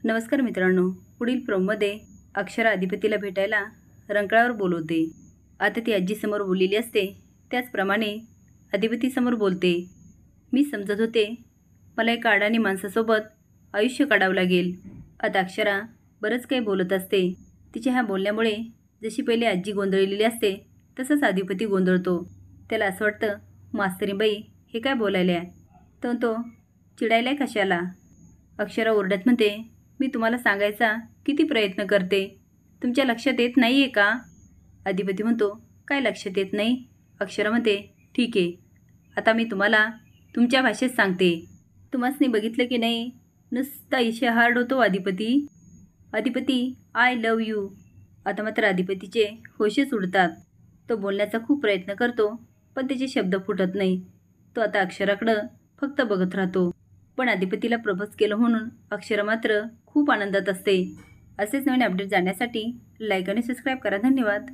नमस्कार मित्रांनो, पुढील प्रोममध्ये अक्षरा अधिपतीला भेटायला रंकाळावर बोलवते. आता ती आजीसमोर बोललेली असते त्याचप्रमाणे अधिपतीसमोर बोलते. मी समजत होते मला एका अडाणी माणसासोबत आयुष्य काढावं लागेल. आता अक्षरा बरंच काही बोलत असते. तिच्या ह्या बोलण्यामुळे जशी पहिले आजी गोंधळलेली असते तसंच अधिपती गोंधळतो. त्याला असं वाटतं मास्तरीबाई हे काय बोलायल्या, तो चिडायलाय कशाला. अक्षरा ओरडत म्हणते, मी तुम्हाला सांगायचा किती प्रयत्न करते, तुमच्या लक्षात येत नाही आहे का. अधिपती म्हणतो, काय लक्षात येत नाही. अक्षरा म्हणते, ठीक आहे, आता मी तुम्हाला तुमच्या भाषेत सांगते. तुम्हासनी बघितलं की नाही, नुसता इशे हार्ड होतो अधिपती. अधिपती आय लव यू. आता मात्र अधिपतीचे होशच उडतात. तो बोलण्याचा खूप प्रयत्न करतो पण त्याचे शब्द फुटत नाही. तो आता अक्षराकडं फक्त बघत राहतो. पण अधिपतीला प्रपोज केलं म्हणून अक्षरा मात्र खूप आनंदात असते. असेच नवीन अपडेट जाण्यासाठी लाईक आणि सबस्क्राईब करा. धन्यवाद.